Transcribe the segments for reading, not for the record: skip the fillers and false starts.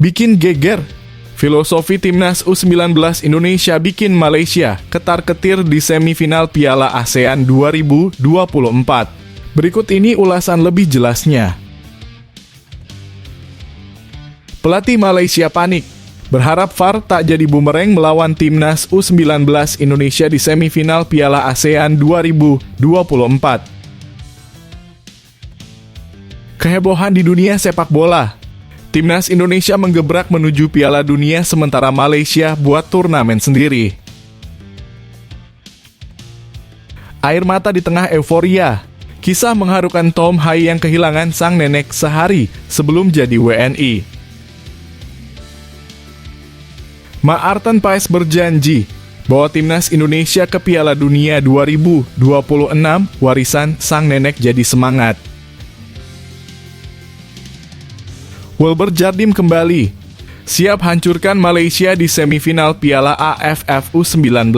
Bikin geger. Filosofi Timnas U19 Indonesia bikin Malaysia ketar-ketir di semifinal Piala ASEAN 2024. Berikut ini ulasan lebih jelasnya. Pelatih Malaysia panik, berharap VAR tak jadi bumerang melawan Timnas U19 Indonesia di semifinal Piala ASEAN 2024. Kehebohan di dunia sepak bola. Timnas Indonesia menggebrak menuju Piala Dunia sementara Malaysia buat turnamen sendiri. Air mata di tengah euforia. Kisah mengharukan Tom Hai yang kehilangan sang nenek sehari sebelum jadi WNI. Maarten Paes berjanji bahwa Timnas Indonesia ke Piala Dunia 2026 warisan sang nenek jadi semangat. Wilber Jardim kembali, siap hancurkan Malaysia di semifinal Piala AFF U19.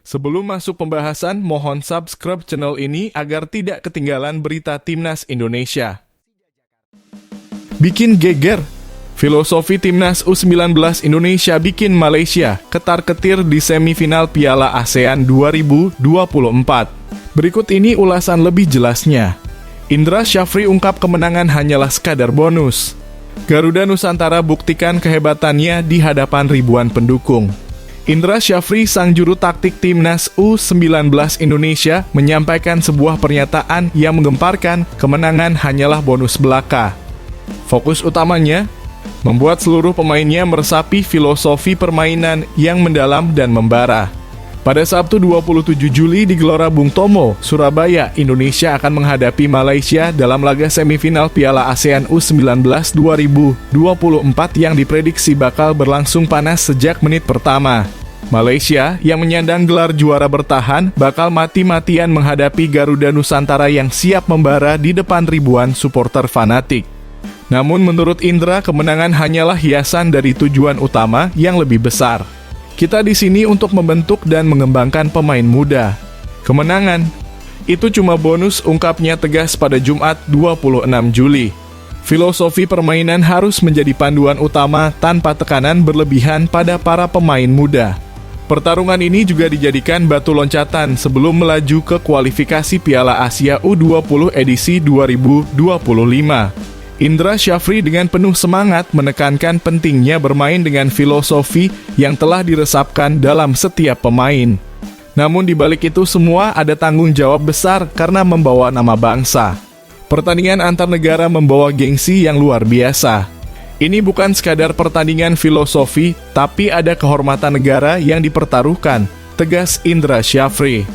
Sebelum masuk pembahasan, mohon subscribe channel ini agar tidak ketinggalan berita Timnas Indonesia. Bikin geger. Filosofi Timnas U19 Indonesia bikin Malaysia ketar-ketir di semifinal Piala ASEAN 2024. Berikut ini ulasan lebih jelasnya. Indra Syafri ungkap kemenangan hanyalah sekadar bonus. Garuda Nusantara buktikan kehebatannya di hadapan ribuan pendukung. Indra Syafri, sang juru taktik Timnas U19 Indonesia, menyampaikan sebuah pernyataan yang menggemparkan kemenangan hanyalah bonus belaka. Fokus utamanya, membuat seluruh pemainnya meresapi filosofi permainan yang mendalam dan membara. Pada Sabtu 27 Juli di Gelora Bung Tomo, Surabaya, Indonesia akan menghadapi Malaysia dalam laga semifinal Piala ASEAN U19 2024 yang diprediksi bakal berlangsung panas sejak menit pertama. Malaysia yang menyandang gelar juara bertahan bakal mati-matian menghadapi Garuda Nusantara yang siap membara di depan ribuan supporter fanatik. Namun menurut Indra, kemenangan hanyalah hiasan dari tujuan utama yang lebih besar. Kita di sini untuk membentuk dan mengembangkan pemain muda. Kemenangan itu cuma bonus, ungkapnya tegas pada Jumat 26 Juli. Filosofi permainan harus menjadi panduan utama tanpa tekanan berlebihan pada para pemain muda. Pertarungan ini juga dijadikan batu loncatan sebelum melaju ke kualifikasi Piala Asia U20 edisi 2025. Indra Syafri dengan penuh semangat menekankan pentingnya bermain dengan filosofi yang telah diresapkan dalam setiap pemain. Namun di balik itu semua ada tanggung jawab besar karena membawa nama bangsa. Pertandingan antar negara membawa gengsi yang luar biasa. Ini bukan sekadar pertandingan filosofi, tapi ada kehormatan negara yang dipertaruhkan, tegas Indra Syafri.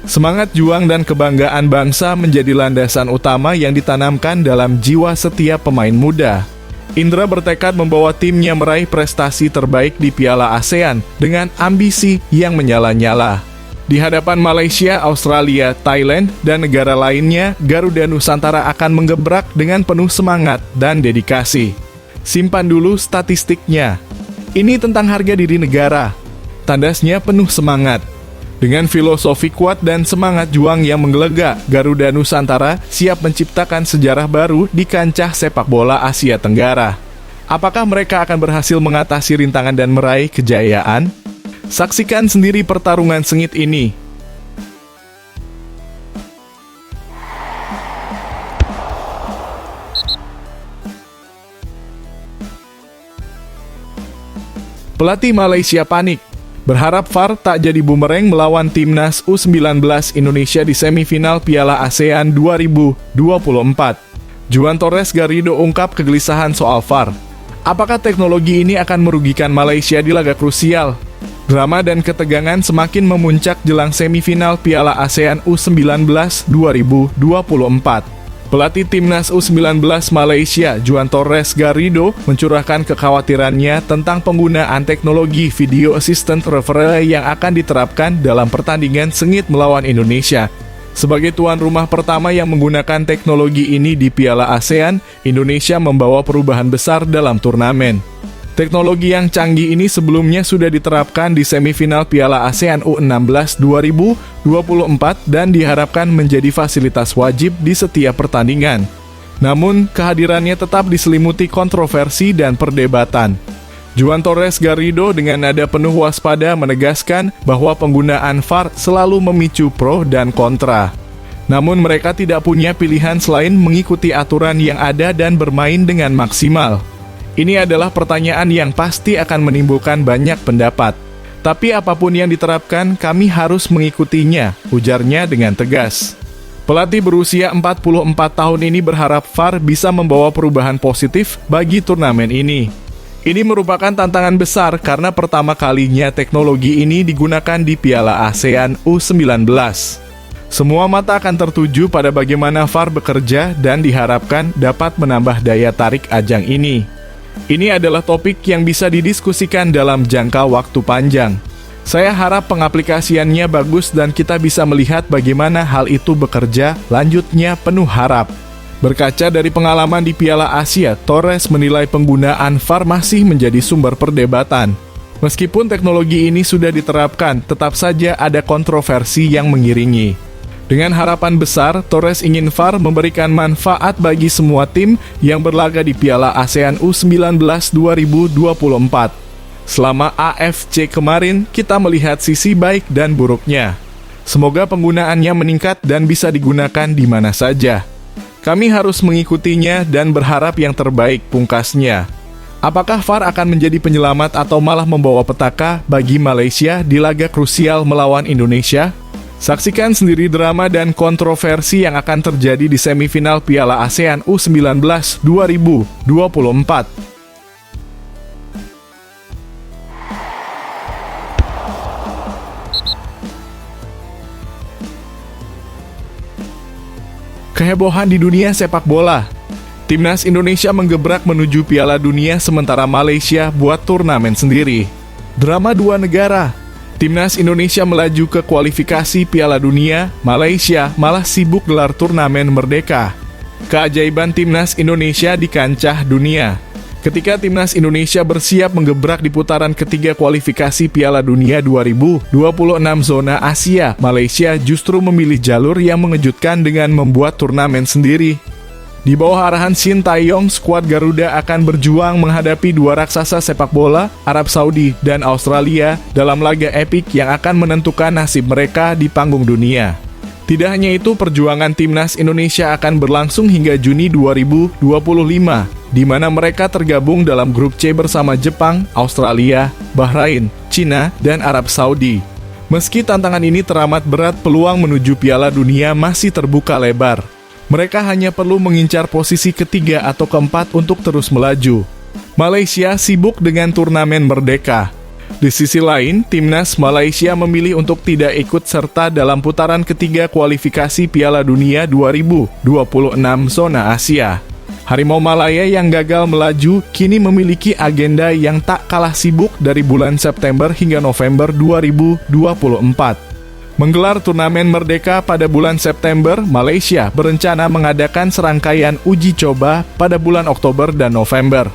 Semangat juang dan kebanggaan bangsa menjadi landasan utama yang ditanamkan dalam jiwa setiap pemain muda. Indra bertekad membawa timnya meraih prestasi terbaik di Piala ASEAN dengan ambisi yang menyala-nyala. Di hadapan Malaysia, Australia, Thailand, dan negara lainnya, Garuda Nusantara akan menggebrak dengan penuh semangat dan dedikasi. Simpan dulu statistiknya. Ini tentang harga diri negara. Tandasnya penuh semangat. Dengan filosofi kuat dan semangat juang yang menggelegak, Garuda Nusantara siap menciptakan sejarah baru di kancah sepak bola Asia Tenggara. Apakah mereka akan berhasil mengatasi rintangan dan meraih kejayaan? Saksikan sendiri pertarungan sengit ini. Pelatih Malaysia panik, berharap VAR tak jadi bumerang melawan Timnas U19 Indonesia di semifinal Piala ASEAN 2024. Juan Torres Garrido ungkap kegelisahan soal VAR. Apakah teknologi ini akan merugikan Malaysia di laga krusial? Drama dan ketegangan semakin memuncak jelang semifinal Piala ASEAN U19 2024. Pelatih Timnas U19 Malaysia, Juan Torres Garrido, mencurahkan kekhawatirannya tentang penggunaan teknologi Video Assistant Referee yang akan diterapkan dalam pertandingan sengit melawan Indonesia. Sebagai tuan rumah pertama yang menggunakan teknologi ini di Piala ASEAN, Indonesia membawa perubahan besar dalam turnamen. Teknologi yang canggih ini sebelumnya sudah diterapkan di semifinal Piala ASEAN U16 2024 dan diharapkan menjadi fasilitas wajib di setiap pertandingan. Namun, kehadirannya tetap diselimuti kontroversi dan perdebatan. Juan Torres Garrido dengan nada penuh waspada menegaskan bahwa penggunaan VAR selalu memicu pro dan kontra. Namun mereka tidak punya pilihan selain mengikuti aturan yang ada dan bermain dengan maksimal. Ini adalah pertanyaan yang pasti akan menimbulkan banyak pendapat. Tapi apapun yang diterapkan, kami harus mengikutinya, ujarnya dengan tegas. Pelatih berusia 44 tahun ini berharap VAR bisa membawa perubahan positif bagi turnamen ini. Ini merupakan tantangan besar karena pertama kalinya teknologi ini digunakan di Piala ASEAN U19. Semua mata akan tertuju pada bagaimana VAR bekerja dan diharapkan dapat menambah daya tarik ajang ini. Ini adalah topik yang bisa didiskusikan dalam jangka waktu panjang. Saya harap pengaplikasiannya bagus dan kita bisa melihat bagaimana hal itu bekerja, lanjutnya penuh harap. Berkaca dari pengalaman di Piala Asia, Torres menilai penggunaan VAR masih menjadi sumber perdebatan. Meskipun teknologi ini sudah diterapkan, tetap saja ada kontroversi yang mengiringi. Dengan harapan besar, Torres ingin VAR memberikan manfaat bagi semua tim yang berlaga di Piala ASEAN U19 2024. Selama AFC kemarin, kita melihat sisi baik dan buruknya. Semoga penggunaannya meningkat dan bisa digunakan di mana saja. Kami harus mengikutinya dan berharap yang terbaik, pungkasnya. Apakah VAR akan menjadi penyelamat atau malah membawa petaka bagi Malaysia di laga krusial melawan Indonesia? Saksikan sendiri drama dan kontroversi yang akan terjadi di semifinal Piala ASEAN U19 2024. Kehebohan di dunia sepak bola. Timnas Indonesia menggebrak menuju Piala Dunia sementara Malaysia buat turnamen sendiri. Drama dua negara. Timnas Indonesia melaju ke kualifikasi Piala Dunia, Malaysia malah sibuk gelar turnamen Merdeka. Keajaiban Timnas Indonesia di kancah dunia. Ketika Timnas Indonesia bersiap menggebrak di putaran ketiga kualifikasi Piala Dunia 2026 zona Asia, Malaysia justru memilih jalur yang mengejutkan dengan membuat turnamen sendiri. Di bawah arahan Shin Tae-yong, skuad Garuda akan berjuang menghadapi dua raksasa sepak bola, Arab Saudi dan Australia, dalam laga epik yang akan menentukan nasib mereka di panggung dunia. Tidak hanya itu, perjuangan Timnas Indonesia akan berlangsung hingga Juni 2025, di mana mereka tergabung dalam grup C bersama Jepang, Australia, Bahrain, Cina, dan Arab Saudi. Meski tantangan ini teramat berat, peluang menuju Piala Dunia masih terbuka lebar. Mereka hanya perlu mengincar posisi ketiga atau keempat untuk terus melaju. Malaysia sibuk dengan turnamen Merdeka. Di sisi lain, Timnas Malaysia memilih untuk tidak ikut serta dalam putaran ketiga kualifikasi Piala Dunia 2026 zona Asia. Harimau Malaya yang gagal melaju kini memiliki agenda yang tak kalah sibuk dari bulan September hingga November 2024. Menggelar turnamen Merdeka pada bulan September, Malaysia berencana mengadakan serangkaian uji coba pada bulan Oktober dan November.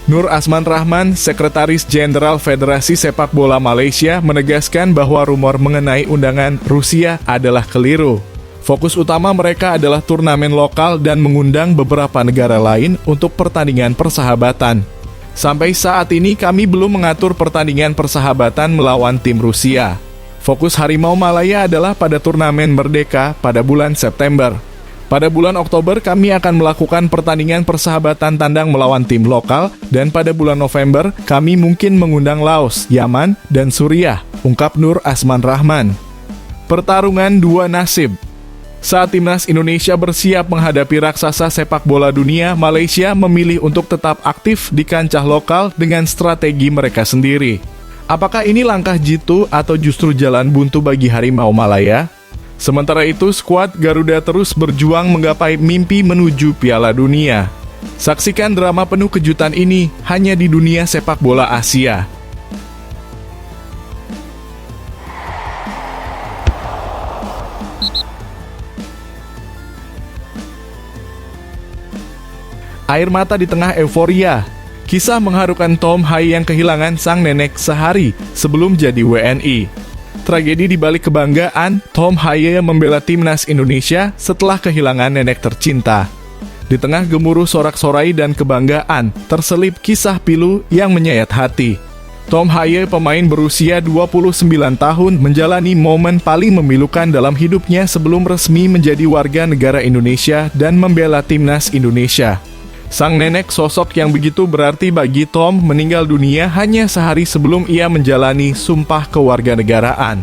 Nur Asman Rahman, Sekretaris Jenderal Federasi Sepak Bola Malaysia, menegaskan bahwa rumor mengenai undangan Rusia adalah keliru. Fokus utama mereka adalah turnamen lokal dan mengundang beberapa negara lain untuk pertandingan persahabatan. Sampai saat ini kami belum mengatur pertandingan persahabatan melawan tim Rusia. Fokus Harimau Malaya adalah pada turnamen Merdeka pada bulan September. Pada bulan Oktober kami akan melakukan pertandingan persahabatan tandang melawan tim lokal, dan pada bulan November kami mungkin mengundang Laos, Yaman, dan Suriah, ungkap Nur Asman Rahman. Pertarungan dua nasib. Saat Timnas Indonesia bersiap menghadapi raksasa sepak bola dunia, Malaysia memilih untuk tetap aktif di kancah lokal dengan strategi mereka sendiri. Apakah ini langkah jitu atau justru jalan buntu bagi Harimau Malaya? Sementara itu, skuad Garuda terus berjuang menggapai mimpi menuju Piala Dunia. Saksikan drama penuh kejutan ini hanya di dunia sepak bola Asia. Air mata di tengah euforia. Kisah mengharukan Tom Hai yang kehilangan sang nenek sehari sebelum jadi WNI. Tragedi di balik kebanggaan, Tom Hai membela timnas Indonesia setelah kehilangan nenek tercinta. Di tengah gemuruh sorak-sorai dan kebanggaan, terselip kisah pilu yang menyayat hati. Tom Haye, pemain berusia 29 tahun, menjalani momen paling memilukan dalam hidupnya sebelum resmi menjadi warga negara Indonesia dan membela timnas Indonesia. Sang nenek, sosok yang begitu berarti bagi Tom, meninggal dunia hanya sehari sebelum ia menjalani sumpah kewarganegaraan.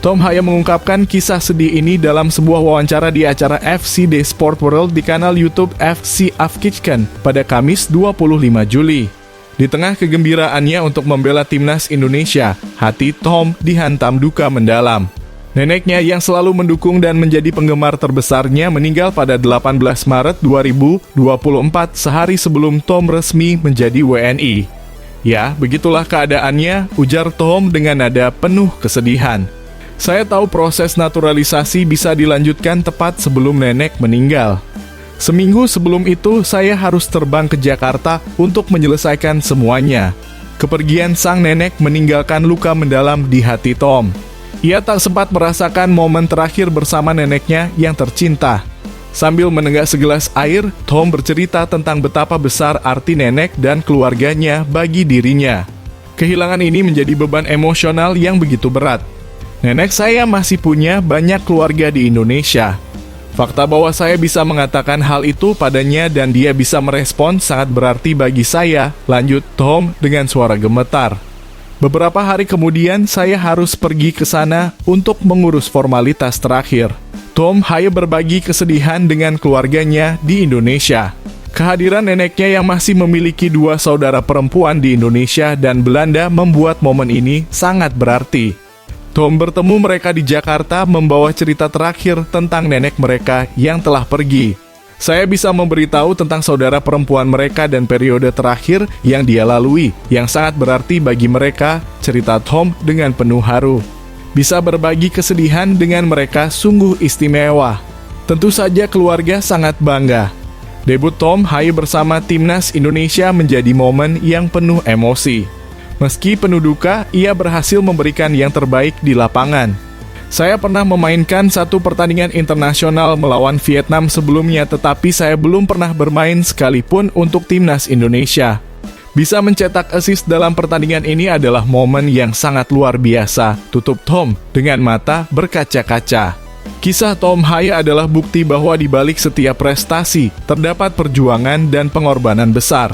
Tom Haye mengungkapkan kisah sedih ini dalam sebuah wawancara di acara FCD Sport World di kanal YouTube FC Afkichkan pada Kamis 25 Juli. Di tengah kegembiraannya untuk membela timnas Indonesia, hati Tom dihantam duka mendalam. Neneknya yang selalu mendukung dan menjadi penggemar terbesarnya meninggal pada 18 Maret 2024, sehari sebelum Tom resmi menjadi WNI. Ya, begitulah keadaannya, ujar Tom dengan nada penuh kesedihan. Saya tahu proses naturalisasi bisa dilanjutkan tepat sebelum nenek meninggal. Seminggu sebelum itu, saya harus terbang ke Jakarta untuk menyelesaikan semuanya. Kepergian sang nenek meninggalkan luka mendalam di hati Tom. Ia tak sempat merasakan momen terakhir bersama neneknya yang tercinta. Sambil menenggak segelas air, Tom bercerita tentang betapa besar arti nenek dan keluarganya bagi dirinya. Kehilangan ini menjadi beban emosional yang begitu berat. Nenek saya masih punya banyak keluarga di Indonesia. Fakta bahwa saya bisa mengatakan hal itu padanya dan dia bisa merespon sangat berarti bagi saya, lanjut Tom dengan suara gemetar. Beberapa hari kemudian saya harus pergi ke sana untuk mengurus formalitas terakhir. Tom Haye berbagi kesedihan dengan keluarganya di Indonesia. Kehadiran neneknya yang masih memiliki 2 saudara perempuan di Indonesia dan Belanda membuat momen ini sangat berarti. Tom bertemu mereka di Jakarta membawa cerita terakhir tentang nenek mereka yang telah pergi. Saya bisa memberitahu tentang saudara perempuan mereka dan periode terakhir yang dia lalui, yang sangat berarti bagi mereka, cerita Tom dengan penuh haru. Bisa berbagi kesedihan dengan mereka sungguh istimewa. Tentu saja keluarga sangat bangga. Debut Tom Haye bersama timnas Indonesia menjadi momen yang penuh emosi. Meski penuh duka, ia berhasil memberikan yang terbaik di lapangan. Saya pernah memainkan 1 pertandingan internasional melawan Vietnam sebelumnya, tetapi saya belum pernah bermain sekalipun untuk timnas Indonesia. Bisa mencetak assist dalam pertandingan ini adalah momen yang sangat luar biasa, tutup Tom dengan mata berkaca-kaca. Kisah Tom Haye adalah bukti bahwa di balik setiap prestasi, terdapat perjuangan dan pengorbanan besar.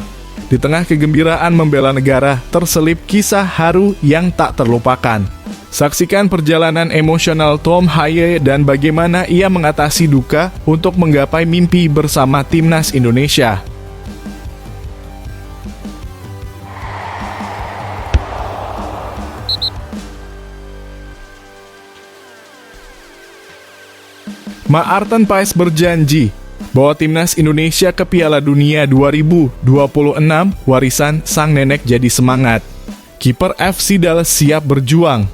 Di tengah kegembiraan membela negara, terselip kisah haru yang tak terlupakan. Saksikan perjalanan emosional Tom Haye dan bagaimana ia mengatasi duka untuk menggapai mimpi bersama timnas Indonesia. Maarten Paes berjanji bawa timnas Indonesia ke Piala Dunia 2026, warisan sang nenek jadi semangat. Kiper FC Dallas siap berjuang.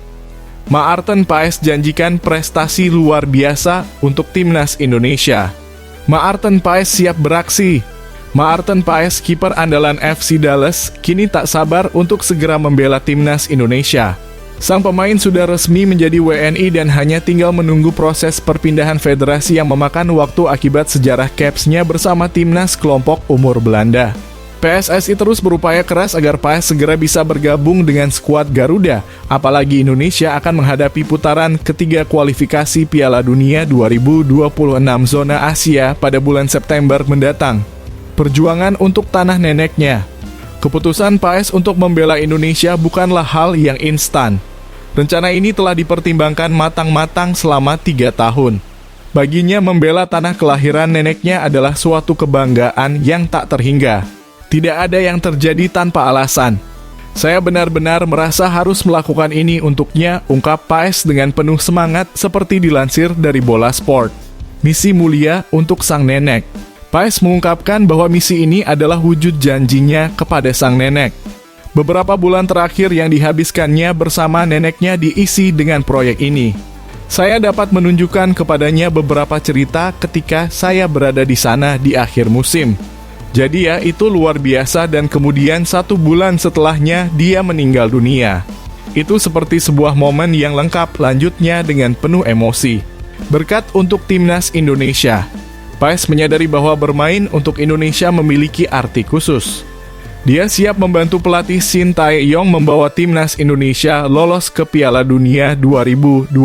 Maarten Paes janjikan prestasi luar biasa untuk timnas Indonesia. Maarten Paes siap beraksi. Maarten Paes, kiper andalan FC Dallas, kini tak sabar untuk segera membela timnas Indonesia. Sang pemain sudah resmi menjadi WNI dan hanya tinggal menunggu proses perpindahan federasi yang memakan waktu akibat sejarah capsnya bersama timnas kelompok umur Belanda. PSSI terus berupaya keras agar Paes segera bisa bergabung dengan skuad Garuda, apalagi Indonesia akan menghadapi putaran ketiga kualifikasi Piala Dunia 2026 zona Asia pada bulan September mendatang. Perjuangan untuk tanah neneknya. Keputusan Paes untuk membela Indonesia bukanlah hal yang instan. Rencana ini telah dipertimbangkan matang-matang selama 3 tahun. Baginya membela tanah kelahiran neneknya adalah suatu kebanggaan yang tak terhingga. Tidak ada yang terjadi tanpa alasan. Saya benar-benar merasa harus melakukan ini untuknya, ungkap Paes dengan penuh semangat seperti dilansir dari Bola Sport. Misi mulia untuk sang nenek. Paes mengungkapkan bahwa misi ini adalah wujud janjinya kepada sang nenek. Beberapa bulan terakhir yang dihabiskannya bersama neneknya diisi dengan proyek ini. Saya dapat menunjukkan kepadanya beberapa cerita ketika saya berada di sana di akhir musim. Jadi ya, itu luar biasa dan kemudian 1 bulan setelahnya dia meninggal dunia. Itu seperti sebuah momen yang lengkap, lanjutnya dengan penuh emosi. Berkat untuk timnas Indonesia. Paes menyadari bahwa bermain untuk Indonesia memiliki arti khusus. Dia siap membantu pelatih Shin Tae-yong membawa timnas Indonesia lolos ke Piala Dunia 2026.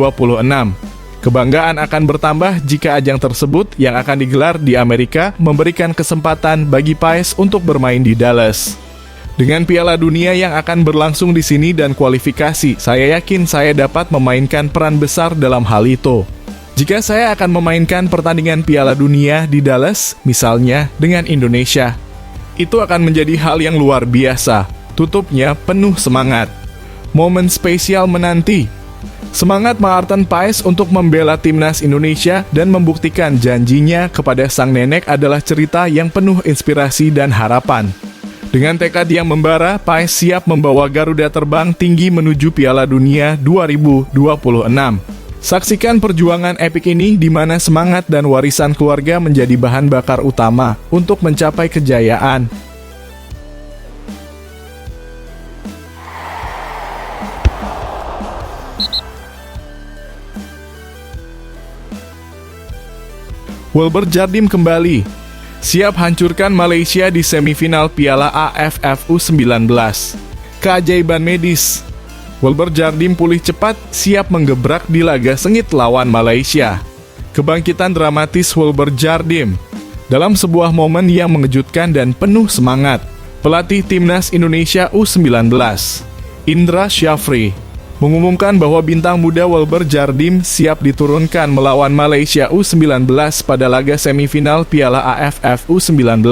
Kebanggaan akan bertambah jika ajang tersebut yang akan digelar di Amerika memberikan kesempatan bagi Paes untuk bermain di Dallas. Dengan Piala Dunia yang akan berlangsung di sini dan kualifikasi, saya yakin saya dapat memainkan peran besar dalam hal itu. Jika saya akan memainkan pertandingan Piala Dunia di Dallas, misalnya dengan Indonesia, itu akan menjadi hal yang luar biasa. Tutupnya penuh semangat. Momen spesial menanti. Semangat Maarten Paes untuk membela timnas Indonesia dan membuktikan janjinya kepada sang nenek adalah cerita yang penuh inspirasi dan harapan. Dengan tekad yang membara, Paes siap membawa Garuda terbang tinggi menuju Piala Dunia 2026. Saksikan perjuangan epik ini di mana semangat dan warisan keluarga menjadi bahan bakar utama untuk mencapai kejayaan. Wilber Jardim kembali, siap hancurkan Malaysia di semifinal Piala AFF U19. Keajaiban medis. Wilber Jardim pulih cepat, siap menggebrak di laga sengit lawan Malaysia. Kebangkitan dramatis Wilber Jardim dalam sebuah momen yang mengejutkan dan penuh semangat. Pelatih Timnas Indonesia U19, Indra Syafri, mengumumkan bahwa bintang muda Wilber Jardim siap diturunkan melawan Malaysia U19 pada laga semifinal Piala AFF U19.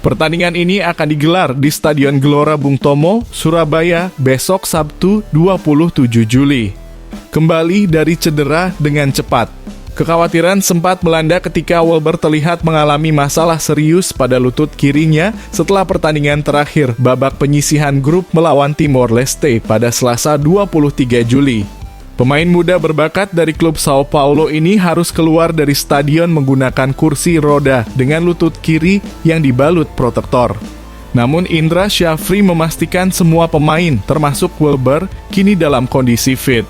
Pertandingan ini akan digelar di Stadion Gelora Bung Tomo, Surabaya, besok Sabtu 27 Juli. Kembali dari cedera dengan cepat. Kekhawatiran sempat melanda ketika Wilber terlihat mengalami masalah serius pada lutut kirinya setelah pertandingan terakhir babak penyisihan grup melawan Timor Leste pada Selasa 23 Juli. Pemain muda berbakat dari klub Sao Paulo ini harus keluar dari stadion menggunakan kursi roda dengan lutut kiri yang dibalut protektor. Namun Indra Syafri memastikan semua pemain, termasuk Wilber, kini dalam kondisi fit.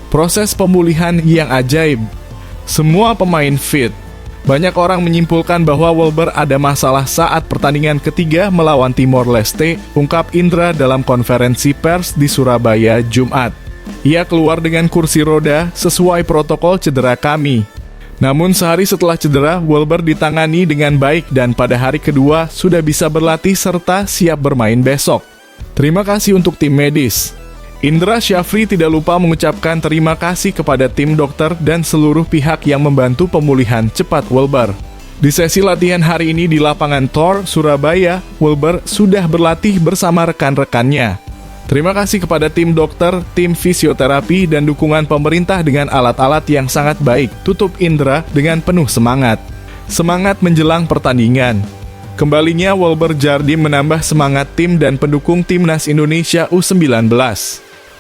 Proses pemulihan yang ajaib. Semua pemain fit. Banyak orang menyimpulkan bahwa Wilber ada masalah saat pertandingan ketiga melawan Timor Leste, ungkap Indra dalam konferensi pers di Surabaya, Jumat. Ia keluar dengan kursi roda sesuai protokol cedera kami. Namun sehari setelah cedera, Wilber ditangani dengan baik dan pada hari kedua sudah bisa berlatih serta siap bermain besok. Terima kasih untuk tim medis. Indra Syafri tidak lupa mengucapkan terima kasih kepada tim dokter dan seluruh pihak yang membantu pemulihan cepat Wilber. Di sesi latihan hari ini di lapangan Tor, Surabaya, Wilber sudah berlatih bersama rekan-rekannya. Terima kasih kepada tim dokter, tim fisioterapi, dan dukungan pemerintah dengan alat-alat yang sangat baik, tutup Indra dengan penuh semangat. Semangat menjelang pertandingan. Kembalinya Wilber Jardim menambah semangat tim dan pendukung Timnas Indonesia U19.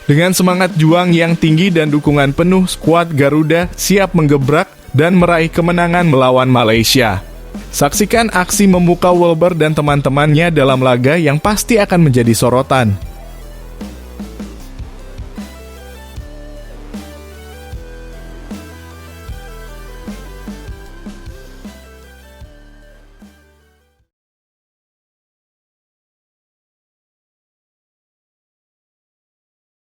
Dengan semangat juang yang tinggi dan dukungan penuh, skuad Garuda siap menggebrak dan meraih kemenangan melawan Malaysia. Saksikan aksi memukau Wilber dan teman-temannya dalam laga yang pasti akan menjadi sorotan.